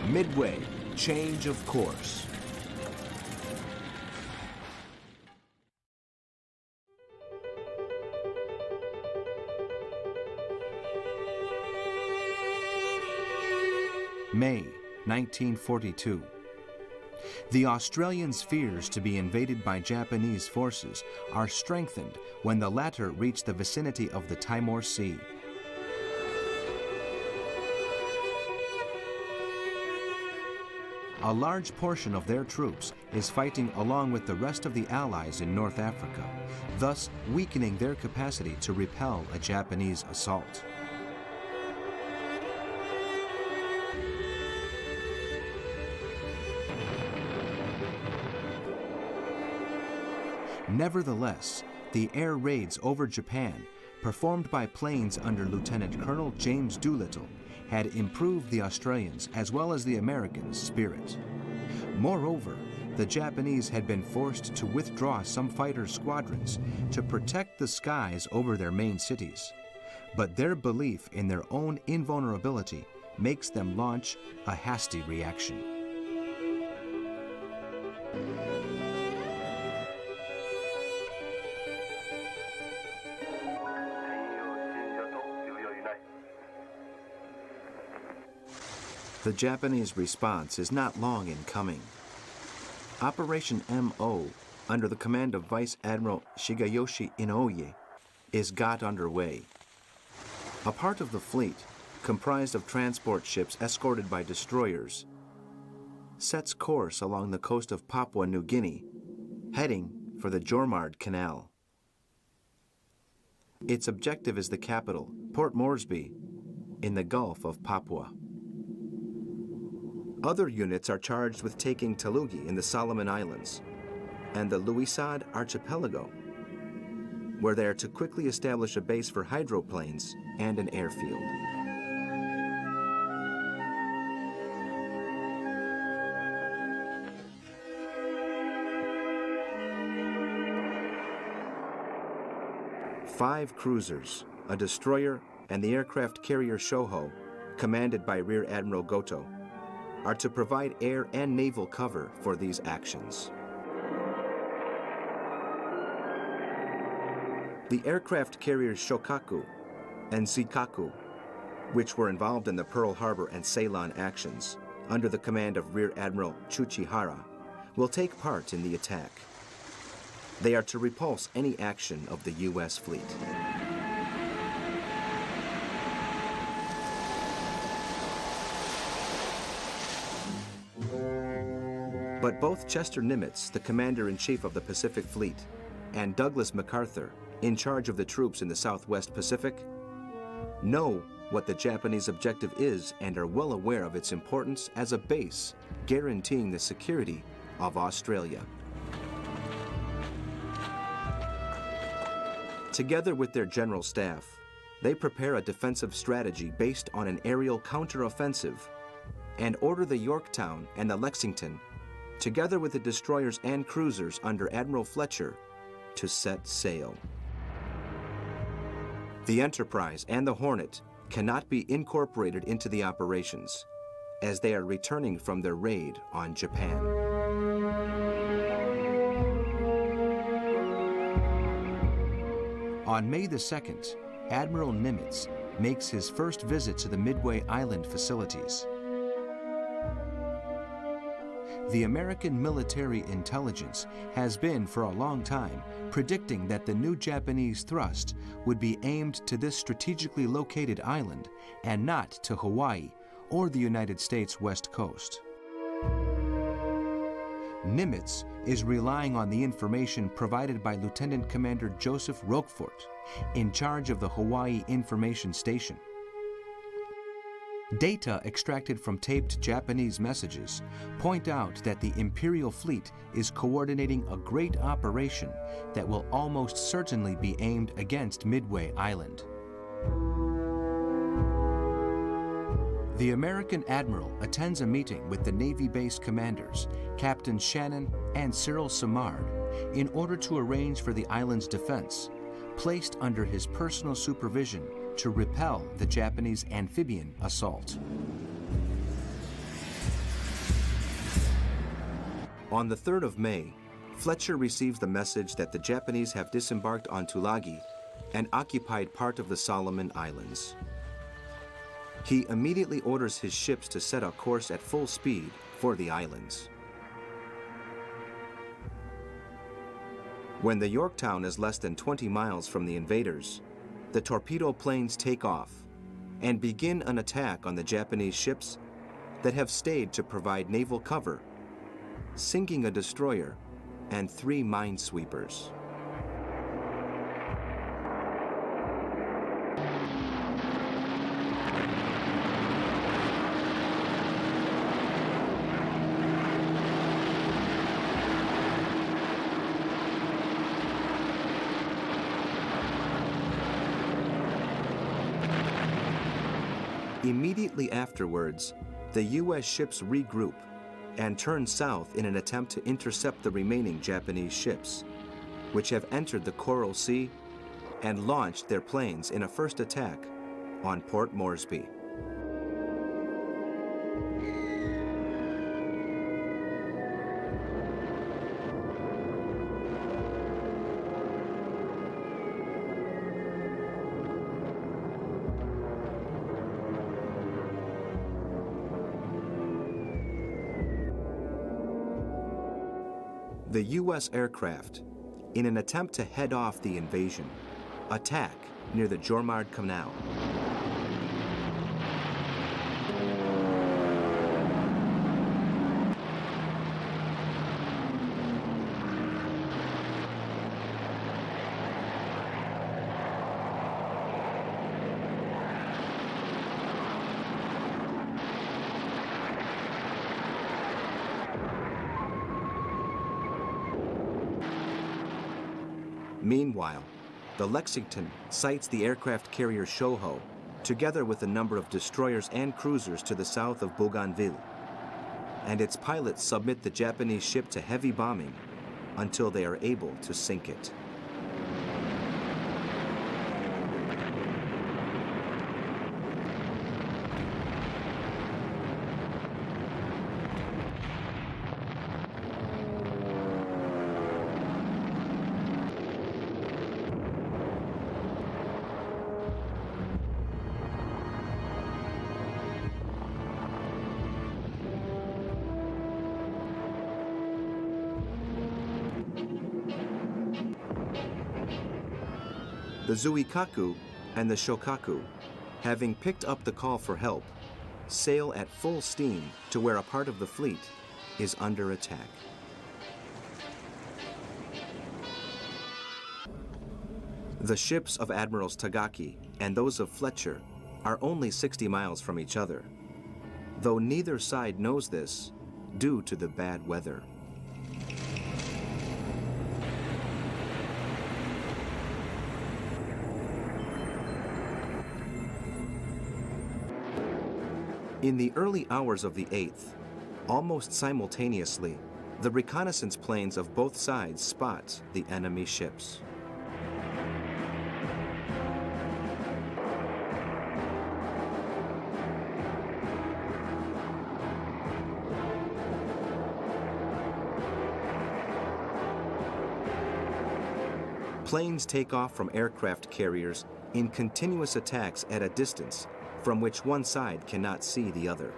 Midway, change of course. May 1942. The Australians' fears to be invaded by Japanese forces are strengthened when the latter reach the vicinity of the Timor Sea. A large portion of their troops is fighting along with the rest of the Allies in North Africa, thus weakening their capacity to repel a Japanese assault. Nevertheless, the air raids over Japan, performed by planes under Lieutenant Colonel James Doolittle, had improved the Australians' as well as the Americans' spirit. Moreover, the Japanese had been forced to withdraw some fighter squadrons to protect the skies over their main cities. But their belief in their own invulnerability makes them launch a hasty reaction. The Japanese response is not long in coming. Operation M.O., under the command of Vice Admiral Shigeyoshi Inoue, is got underway. A part of the fleet, comprised of transport ships escorted by destroyers, sets course along the coast of Papua New Guinea, heading for the Jormard Canal. Its objective is the capital, Port Moresby, in the Gulf of Papua. Other units are charged with taking Talugi in the Solomon Islands and the Louisade Archipelago, where they are to quickly establish a base for hydroplanes and an airfield. Five cruisers, a destroyer, and the aircraft carrier Shoho, commanded by Rear Admiral Goto, are to provide air and naval cover for these actions. The aircraft carriers Shokaku and Zikaku, which were involved in the Pearl Harbor and Ceylon actions, under the command of Rear Admiral Tsuchihara, will take part in the attack. They are to repulse any action of the U.S. fleet. But both Chester Nimitz, the commander-in-chief of the Pacific Fleet, and Douglas MacArthur, in charge of the troops in the Southwest Pacific, know what the Japanese objective is and are well aware of its importance as a base guaranteeing the security of Australia. Together with their general staff, they prepare a defensive strategy based on an aerial counteroffensive and order the Yorktown and the Lexington, together with the destroyers and cruisers under Admiral Fletcher, to set sail. The Enterprise and the Hornet cannot be incorporated into the operations, as they are returning from their raid on Japan. On May the 2nd, Admiral Nimitz makes his first visit to the Midway Island facilities. The American military intelligence has been for a long time predicting that the new Japanese thrust would be aimed to this strategically located island and not to Hawaii or the United States West Coast. Nimitz is relying on the information provided by Lieutenant Commander Joseph Roquefort, in charge of the Hawaii Information Station. Data extracted from taped Japanese messages point out that the Imperial Fleet is coordinating a great operation that will almost certainly be aimed against Midway Island. The American admiral attends a meeting with the Navy base commanders, Captain Shannon and Cyril Samard, in order to arrange for the island's defense, placed under his personal supervision to repel the Japanese amphibian assault. On the 3rd of May, Fletcher receives the message that the Japanese have disembarked on Tulagi and occupied part of the Solomon Islands. He immediately orders his ships to set a course at full speed for the islands. When the Yorktown is less than 20 miles from the invaders, the torpedo planes take off and begin an attack on the Japanese ships that have stayed to provide naval cover, sinking a destroyer and 3 minesweepers. Immediately afterwards, the U.S. ships regroup and turn south in an attempt to intercept the remaining Japanese ships, which have entered the Coral Sea and launched their planes in a first attack on Port Moresby. The U.S. aircraft, in an attempt to head off the invasion, attack near the Jormard Canal. Meanwhile, the Lexington sights the aircraft carrier Shoho, together with a number of destroyers and cruisers to the south of Bougainville, and its pilots submit the Japanese ship to heavy bombing until they are able to sink it. The Zuikaku and the Shokaku, having picked up the call for help, sail at full steam to where a part of the fleet is under attack. The ships of Admirals Tagaki and those of Fletcher are only 60 miles from each other, though neither side knows this due to the bad weather. In the early hours of the 8th, almost simultaneously, the reconnaissance planes of both sides spot the enemy ships. Planes take off from aircraft carriers in continuous attacks at a distance from which one side cannot see the other.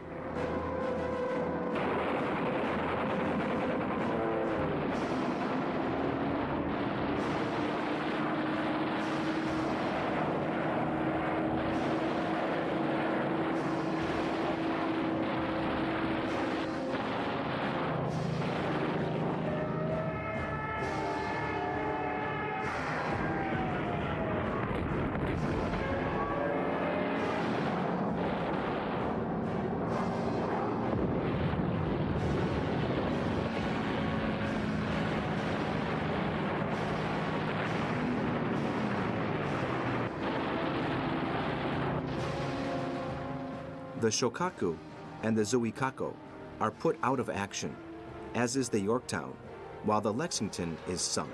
The Shokaku and the Zuikaku are put out of action, as is the Yorktown, while the Lexington is sunk.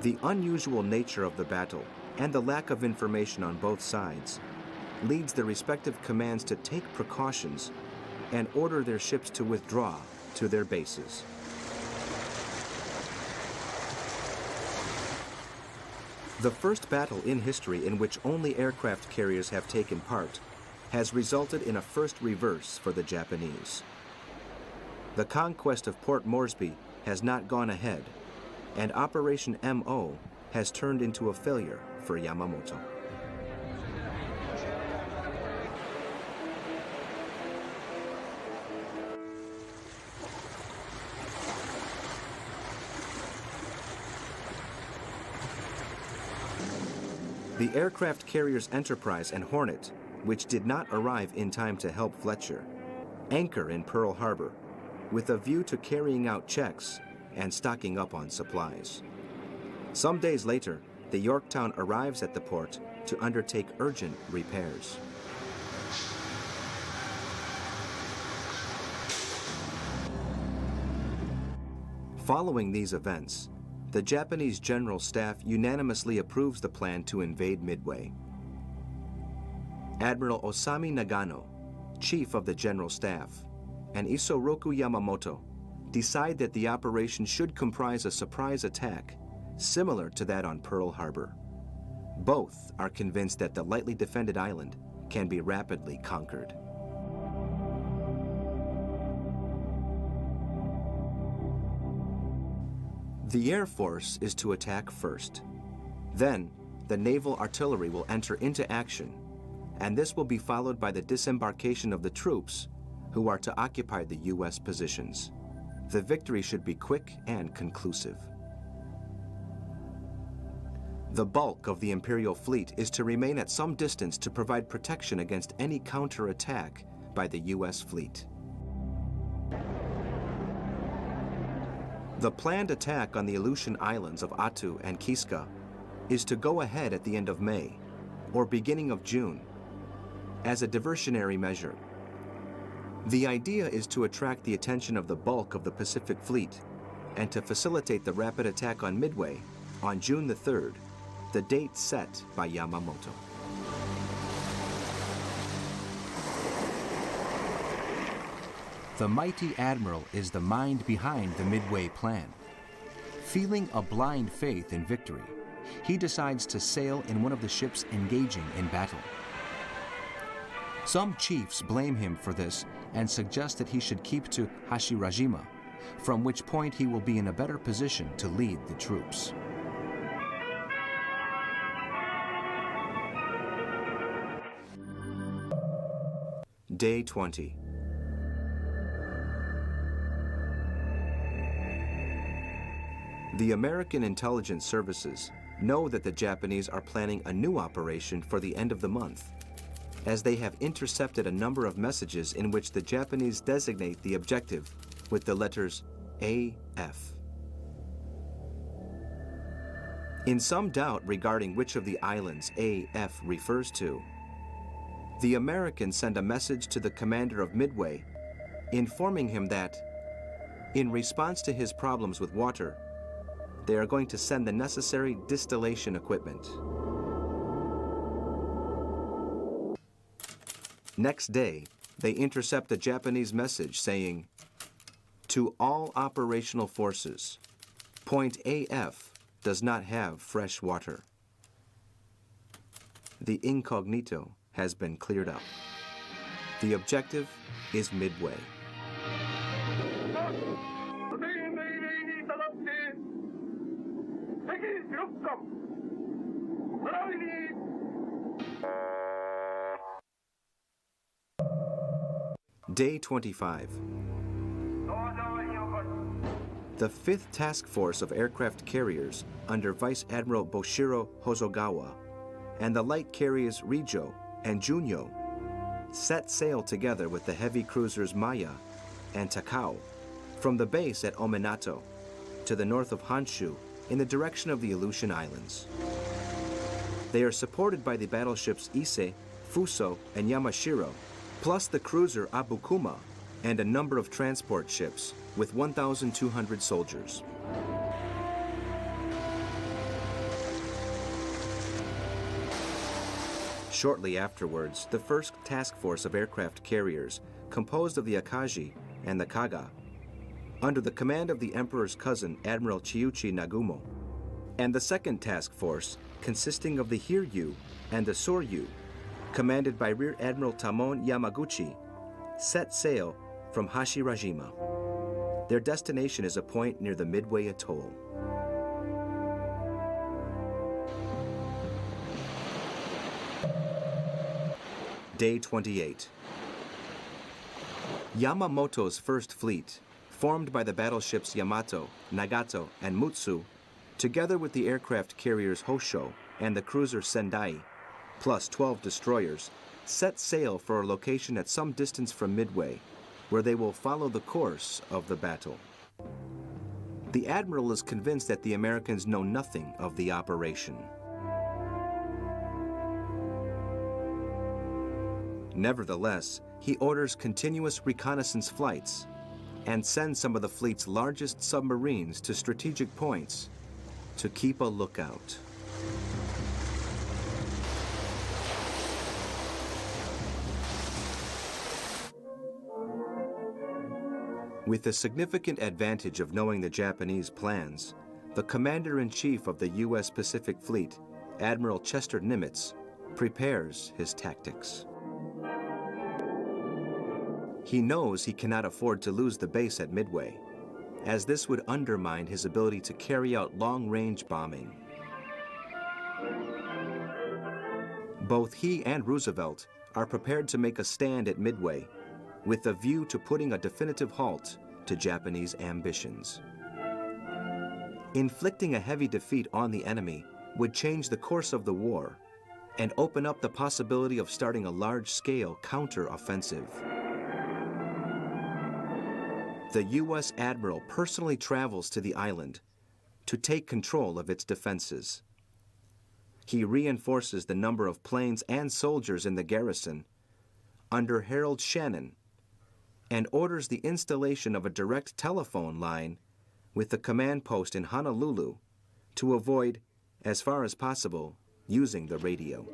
The unusual nature of the battle and the lack of information on both sides leads the respective commands to take precautions and order their ships to withdraw to their bases. The first battle in history in which only aircraft carriers have taken part has resulted in a first reverse for the Japanese. The conquest of Port Moresby has not gone ahead, and Operation MO has turned into a failure for Yamamoto. The aircraft carriers Enterprise and Hornet, which did not arrive in time to help Fletcher, anchor in Pearl Harbor with a view to carrying out checks and stocking up on supplies. Some days later, the Yorktown arrives at the port to undertake urgent repairs. Following these events, the Japanese General Staff unanimously approves the plan to invade Midway. Admiral Osami Nagano, Chief of the General Staff, and Isoroku Yamamoto decide that the operation should comprise a surprise attack similar to that on Pearl Harbor. Both are convinced that the lightly defended island can be rapidly conquered. The Air Force is to attack first. Then, the naval artillery will enter into action, and this will be followed by the disembarkation of the troops who are to occupy the U.S. positions. The victory should be quick and conclusive. The bulk of the Imperial fleet is to remain at some distance to provide protection against any counterattack by the U.S. fleet. The planned attack on the Aleutian Islands of Attu and Kiska is to go ahead at the end of May or beginning of June as a diversionary measure. The idea is to attract the attention of the bulk of the Pacific Fleet and to facilitate the rapid attack on Midway on June the 3rd, the date set by Yamamoto. The mighty admiral is the mind behind the Midway plan. Feeling a blind faith in victory, he decides to sail in one of the ships engaging in battle. Some chiefs blame him for this and suggest that he should keep to Hashirajima, from which point he will be in a better position to lead the troops. Day 20. The American intelligence services know that the Japanese are planning a new operation for the end of the month, as they have intercepted a number of messages in which the Japanese designate the objective with the letters AF. In some doubt regarding which of the islands AF refers to, the Americans send a message to the commander of Midway informing him that, in response to his problems with water, they are going to send the necessary distillation equipment. Next day, they intercept a Japanese message saying, "To all operational forces, point AF does not have fresh water." The incognito has been cleared up. The objective is Midway. Day 25. The 5th Task Force of Aircraft Carriers under Vice Admiral Boshiro Hosogawa and the light carriers Rijo and Junyo set sail together with the heavy cruisers Maya and Takao from the base at Ominato to the north of Honshu in the direction of the Aleutian Islands. They are supported by the battleships Ise, Fuso, and Yamashiro, plus the cruiser Abukuma and a number of transport ships with 1,200 soldiers. Shortly afterwards, the first task force of aircraft carriers, composed of the Akaji and the Kaga, under the command of the Emperor's cousin, Admiral Chiuchi Nagumo, and the second task force, consisting of the Hiryu and the Soryu, commanded by Rear Admiral Tamon Yamaguchi, set sail from Hashirajima. Their destination is a point near the Midway Atoll. Day 28. Yamamoto's First Fleet, formed by the battleships Yamato, Nagato, and Mutsu, together with the aircraft carriers Hosho and the cruiser Sendai, plus 12 destroyers, set sail for a location at some distance from Midway, where they will follow the course of the battle. The admiral is convinced that the Americans know nothing of the operation. Nevertheless, he orders continuous reconnaissance flights and sends some of the fleet's largest submarines to strategic points to keep a lookout. With the significant advantage of knowing the Japanese plans, the Commander-in-Chief of the U.S. Pacific Fleet, Admiral Chester Nimitz, prepares his tactics. He knows he cannot afford to lose the base at Midway, as this would undermine his ability to carry out long-range bombing. Both he and Roosevelt are prepared to make a stand at Midway, with a view to putting a definitive halt to Japanese ambitions. Inflicting a heavy defeat on the enemy would change the course of the war and open up the possibility of starting a large-scale counter-offensive. The U.S. Admiral personally travels to the island to take control of its defenses. He reinforces the number of planes and soldiers in the garrison under Harold Shannon and orders the installation of a direct telephone line with the command post in Honolulu to avoid, as far as possible, using the radio.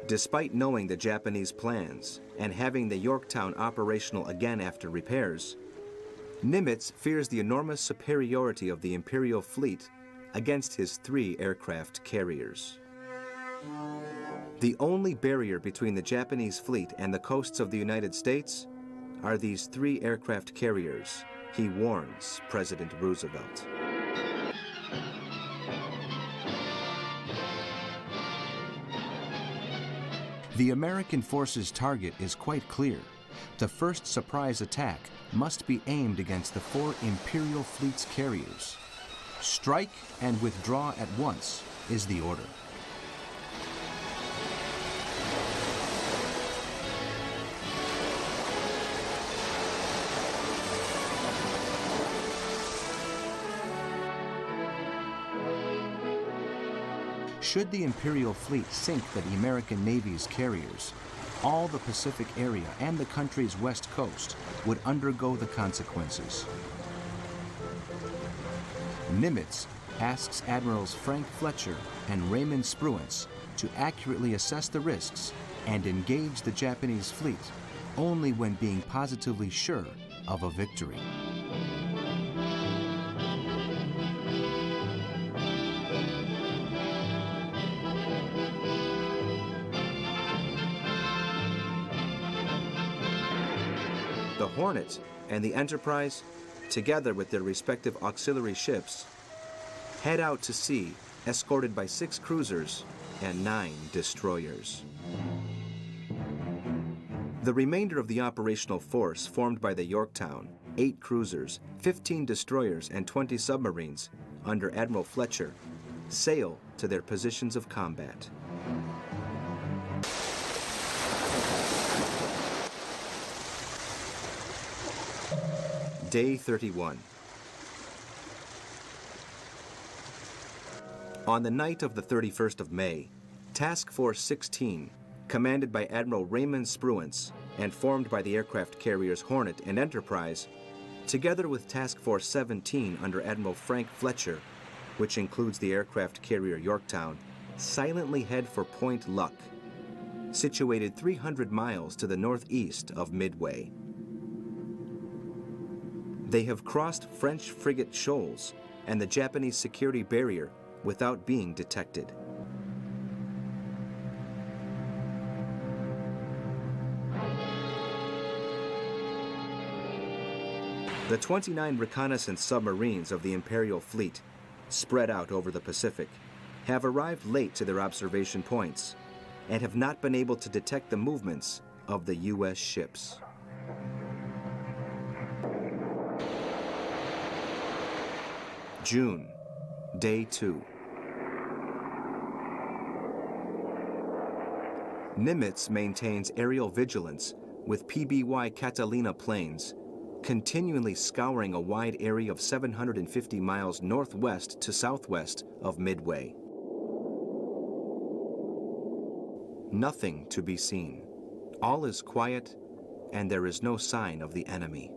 Despite knowing the Japanese plans and having the Yorktown operational again after repairs, Nimitz fears the enormous superiority of the Imperial fleet against his 3 aircraft carriers. The only barrier between the Japanese fleet and the coasts of the United States are these 3 aircraft carriers, he warns President Roosevelt. The American forces' target is quite clear. The first surprise attack must be aimed against the 4 Imperial fleet's carriers. Strike and withdraw at once is the order. Should the Imperial fleet sink the American Navy's carriers, all the Pacific area and the country's west coast would undergo the consequences. Nimitz asks Admirals Frank Fletcher and Raymond Spruance to accurately assess the risks and engage the Japanese fleet only when being positively sure of a victory. The Hornet and the Enterprise, together with their respective auxiliary ships, head out to sea escorted by 6 cruisers and 9 destroyers. The remainder of the operational force formed by the Yorktown, 8 cruisers, 15 destroyers, and 20 submarines under Admiral Fletcher sail to their positions of combat. Day 31. On the night of the 31st of May, Task Force 16, commanded by Admiral Raymond Spruance and formed by the aircraft carriers Hornet and Enterprise, together with Task Force 17 under Admiral Frank Fletcher, which includes the aircraft carrier Yorktown, silently head for Point Luck, situated 300 miles to the northeast of Midway. They have crossed French frigate shoals and the Japanese security barrier without being detected. The 29 reconnaissance submarines of the Imperial Fleet, spread out over the Pacific, have arrived late to their observation points and have not been able to detect the movements of the U.S. ships. June, Day 2. Nimitz maintains aerial vigilance with PBY Catalina planes, continually scouring a wide area of 750 miles northwest to southwest of Midway. Nothing to be seen. All is quiet, and there is no sign of the enemy.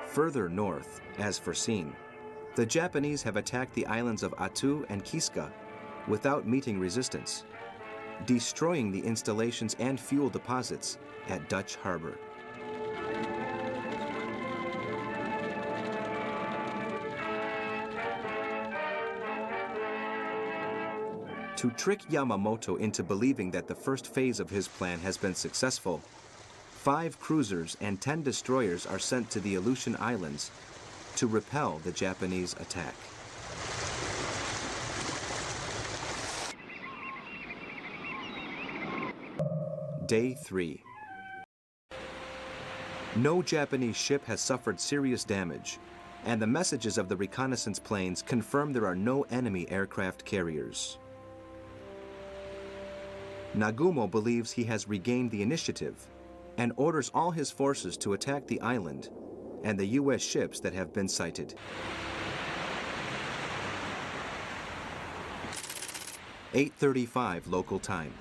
Further north, as foreseen, the Japanese have attacked the islands of Attu and Kiska without meeting resistance, destroying the installations and fuel deposits at Dutch Harbor. To trick Yamamoto into believing that the first phase of his plan has been successful, 5 cruisers and 10 destroyers are sent to the Aleutian Islands to repel the Japanese attack. Day 3. No Japanese ship has suffered serious damage, and the messages of the reconnaissance planes confirm there are no enemy aircraft carriers. Nagumo believes he has regained the initiative and orders all his forces to attack the island and the U.S. ships that have been sighted. 8:35 local time.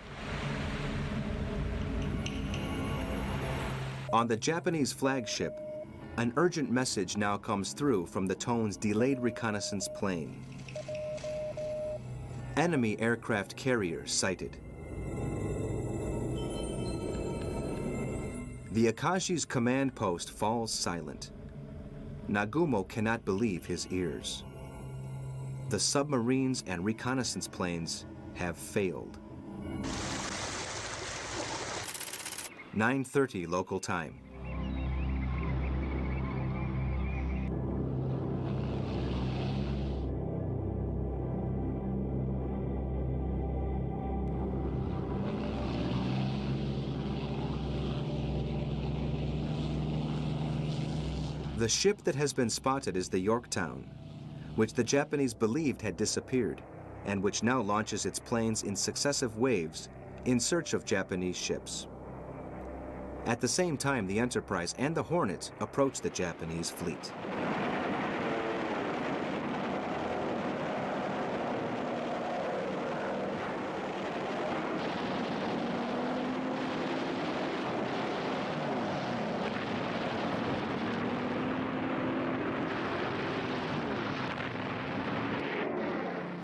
On the Japanese flagship, an urgent message now comes through from the Tone's delayed reconnaissance plane. Enemy aircraft carrier sighted. The Akagi's command post falls silent. Nagumo cannot believe his ears. The submarines and reconnaissance planes have failed. 9:30 local time. The ship that has been spotted is the Yorktown, which the Japanese believed had disappeared, and which now launches its planes in successive waves in search of Japanese ships. At the same time, the Enterprise and the Hornet approach the Japanese fleet.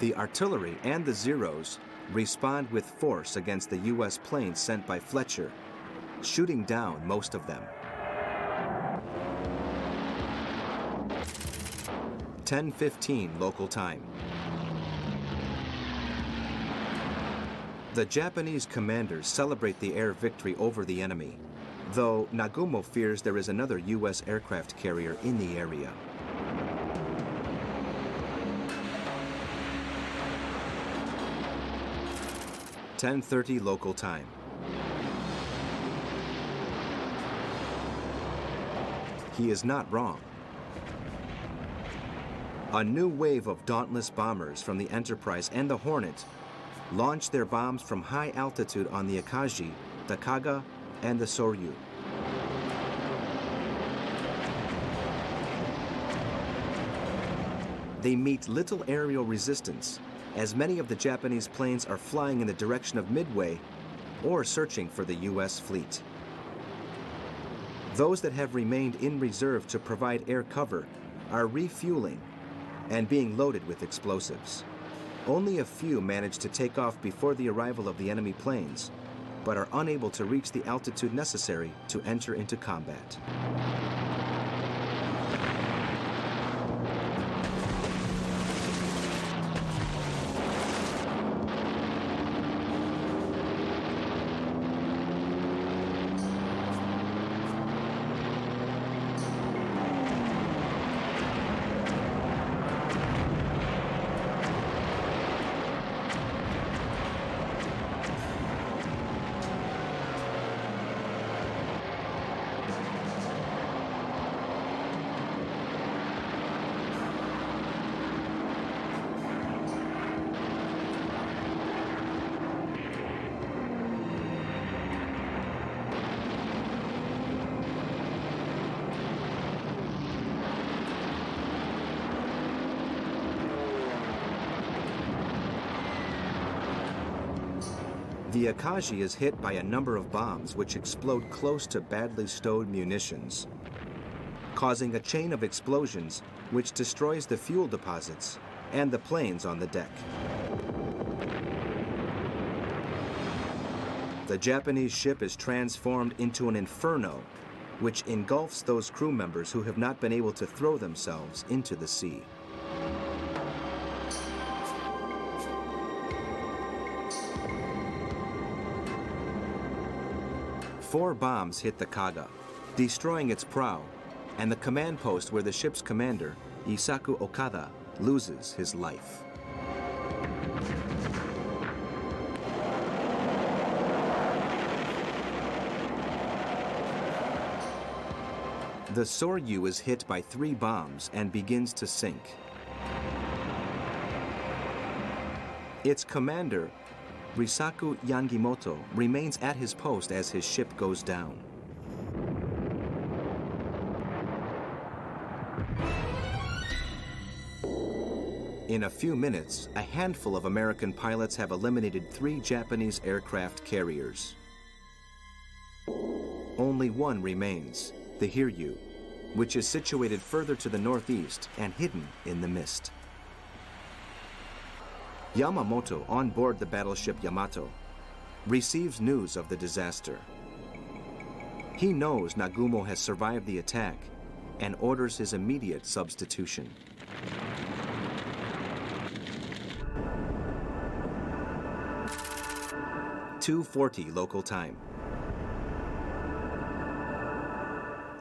The artillery and the Zeros respond with force against the U.S. planes sent by Fletcher, shooting down most of them. 10:15 local time. The Japanese commanders celebrate the air victory over the enemy, though Nagumo fears there is another U.S. aircraft carrier in the area. (10:30 local time). He is not wrong. A new wave of dauntless bombers from the Enterprise and the Hornet launched their bombs from high altitude on the Akagi, the Kaga, and the Soryu. They meet little aerial resistance, as many of the Japanese planes are flying in the direction of Midway or searching for the U.S. fleet. Those that have remained in reserve to provide air cover are refueling and being loaded with explosives. Only a few manage to take off before the arrival of the enemy planes, but are unable to reach the altitude necessary to enter into combat. The Akaji is hit by a number of bombs which explode close to badly stowed munitions, causing a chain of explosions which destroys the fuel deposits and the planes on the deck. The Japanese ship is transformed into an inferno, which engulfs those crew members who have not been able to throw themselves into the sea. Four bombs hit the Kaga, destroying its prow, and the command post where the ship's commander, Isaku Okada, loses his life. The Soryu is hit by 3 bombs and begins to sink. Its commander, Risaku Yangimoto, remains at his post as his ship goes down. In a few minutes, a handful of American pilots have eliminated 3 Japanese aircraft carriers. Only one remains, the Hiryu, which is situated further to the northeast and hidden in the mist. Yamamoto, on board the battleship Yamato, receives news of the disaster. He knows Nagumo has survived the attack and orders his immediate substitution. (2:40 local time).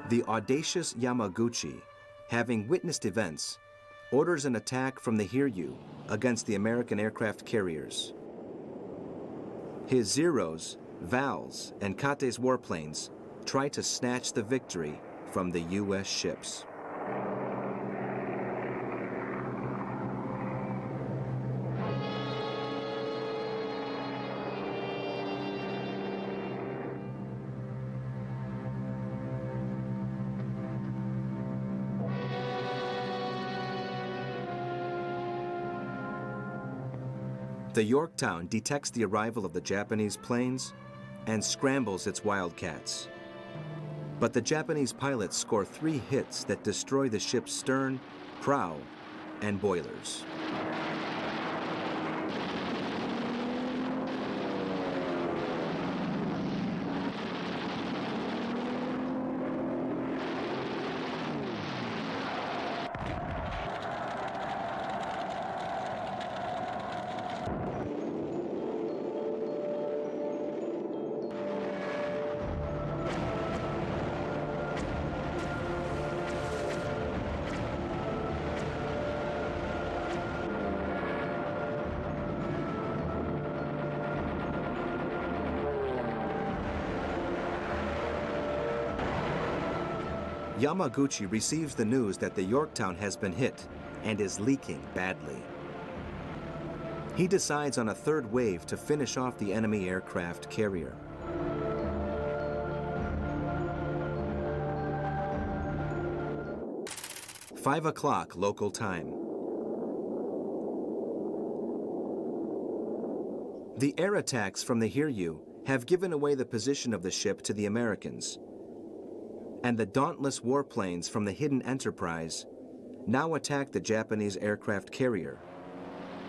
The audacious Yamaguchi, having witnessed events, orders an attack from the Hiryu against the American aircraft carriers. His Zeros, Vals, and Kate's warplanes try to snatch the victory from the U.S. ships. The Yorktown detects the arrival of the Japanese planes and scrambles its Wildcats. But the Japanese pilots score 3 hits that destroy the ship's stern, prow, and boilers. Yamaguchi receives the news that the Yorktown has been hit and is leaking badly. He decides on a 3rd wave to finish off the enemy aircraft carrier. (5 o'clock local time). The air attacks from the Hiryu have given away the position of the ship to the Americans, and the dauntless warplanes from the hidden Enterprise now attack the Japanese aircraft carrier,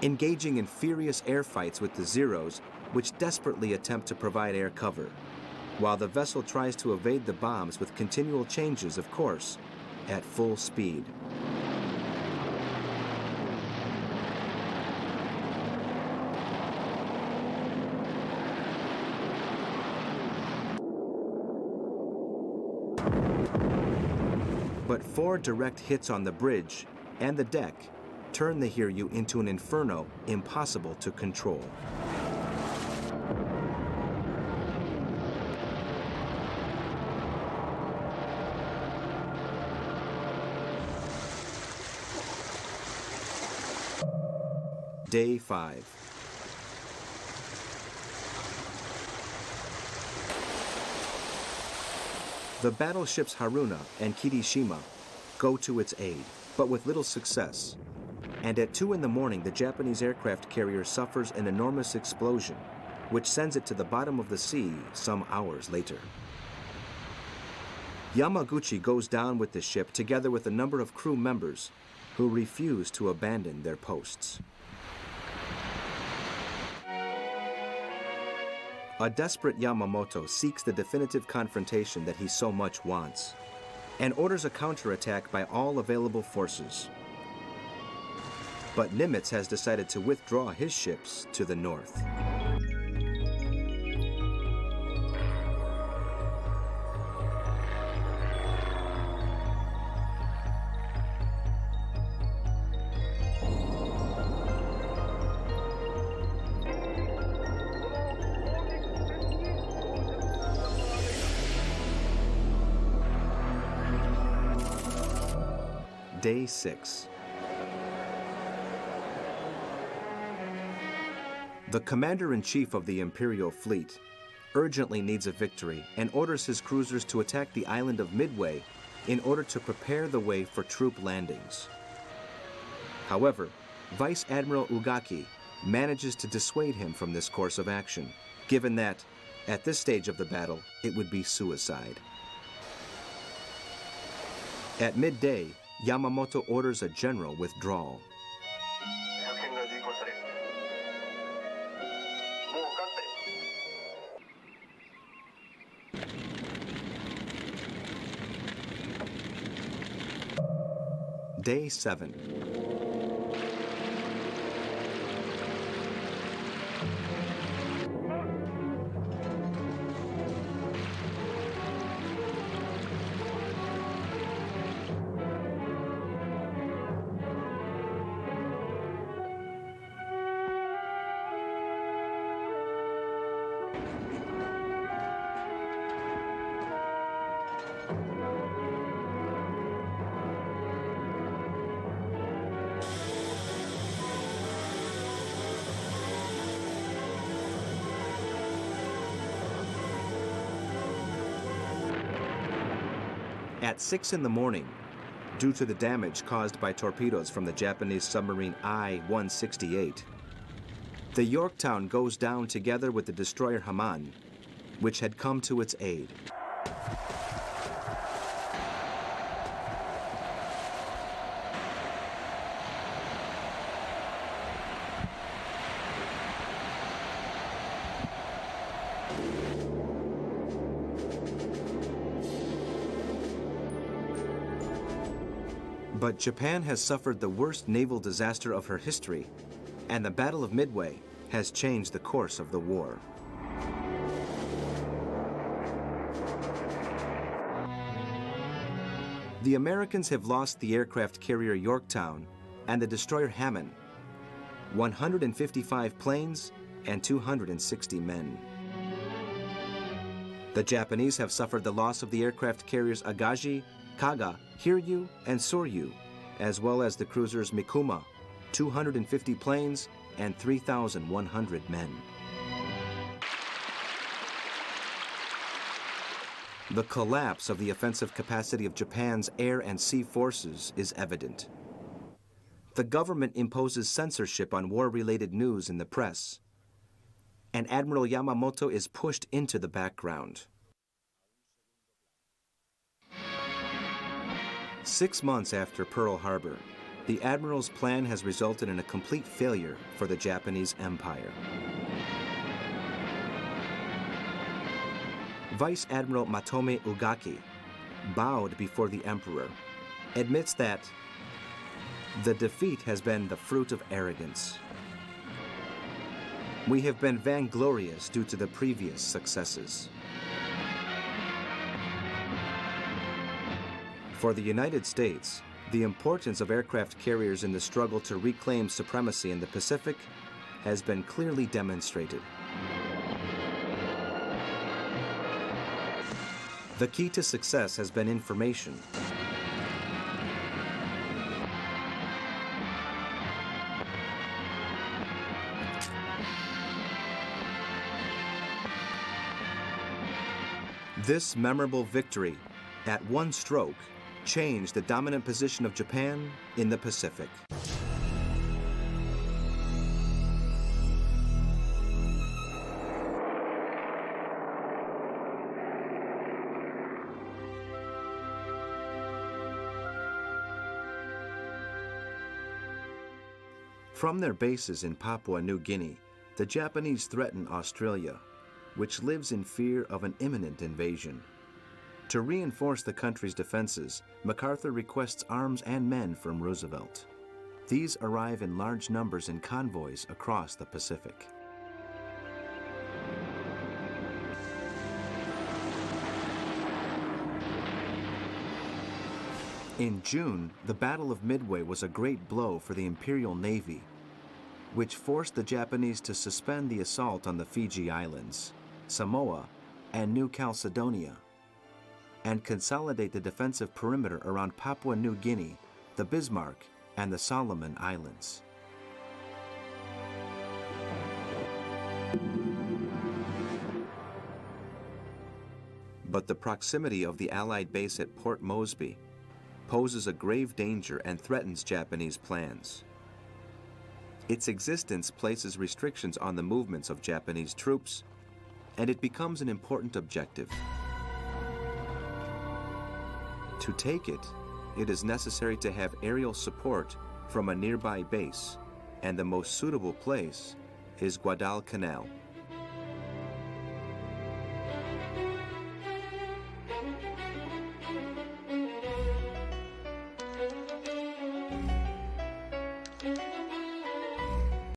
engaging in furious air fights with the Zeros, which desperately attempt to provide air cover, while the vessel tries to evade the bombs with continual changes of course at full speed. But 4 direct hits on the bridge and the deck turn the Hiryu into an inferno impossible to control. Day 5. The battleships Haruna and Kirishima go to its aid, but with little success. And at 2 in the morning, the Japanese aircraft carrier suffers an enormous explosion, which sends it to the bottom of the sea some hours later. Yamaguchi goes down with the ship together with a number of crew members who refuse to abandon their posts. A desperate Yamamoto seeks the definitive confrontation that he so much wants, and orders a counterattack by all available forces. But Nimitz has decided to withdraw his ships to the north. Day 6. The commander-in-chief of the Imperial fleet urgently needs a victory and orders his cruisers to attack the island of Midway in order to prepare the way for troop landings. However, Vice Admiral Ugaki manages to dissuade him from this course of action, given that, at this stage of the battle, it would be suicide. At midday, Yamamoto orders a general withdrawal. Day 7. At 6 in the morning, due to the damage caused by torpedoes from the Japanese submarine I-168, the Yorktown goes down together with the destroyer Haman, which had come to its aid. But Japan has suffered the worst naval disaster of her history, and the Battle of Midway has changed the course of the war. The Americans have lost the aircraft carrier Yorktown and the destroyer Hammond, 155 planes and 260 men. The Japanese have suffered the loss of the aircraft carriers Agaji, Kaga, Hiryu, and Soryu, as well as the cruisers Mikuma, 250 planes, and 3,100 men. The collapse of the offensive capacity of Japan's air and sea forces is evident. The government imposes censorship on war-related news in the press, and Admiral Yamamoto is pushed into the background. 6 months after Pearl Harbor, The admiral's plan has resulted in a complete failure for the Japanese Empire. Vice Admiral Matome Ugaki, bowed before the emperor, admits that the defeat has been the fruit of arrogance. We have been vainglorious due to the previous successes. For the United States, the importance of aircraft carriers in the struggle to reclaim supremacy in the Pacific has been clearly demonstrated. The key to success has been information. This memorable victory, at one stroke, changed the dominant position of Japan in the Pacific. From their bases in Papua New Guinea, the Japanese threaten Australia, which lives in fear of an imminent invasion. To reinforce the country's defenses, MacArthur requests arms and men from Roosevelt. These arrive in large numbers in convoys across the Pacific. In June, the Battle of Midway was a great blow for the Imperial Navy, which forced the Japanese to suspend the assault on the Fiji Islands, Samoa, and New Caledonia, and consolidate the defensive perimeter around Papua New Guinea, the Bismarck, and the Solomon Islands. But the proximity of the Allied base at Port Moresby poses a grave danger and threatens Japanese plans. Its existence places restrictions on the movements of Japanese troops, and it becomes an important objective. To take it, it is necessary to have aerial support from a nearby base, and the most suitable place is Guadalcanal.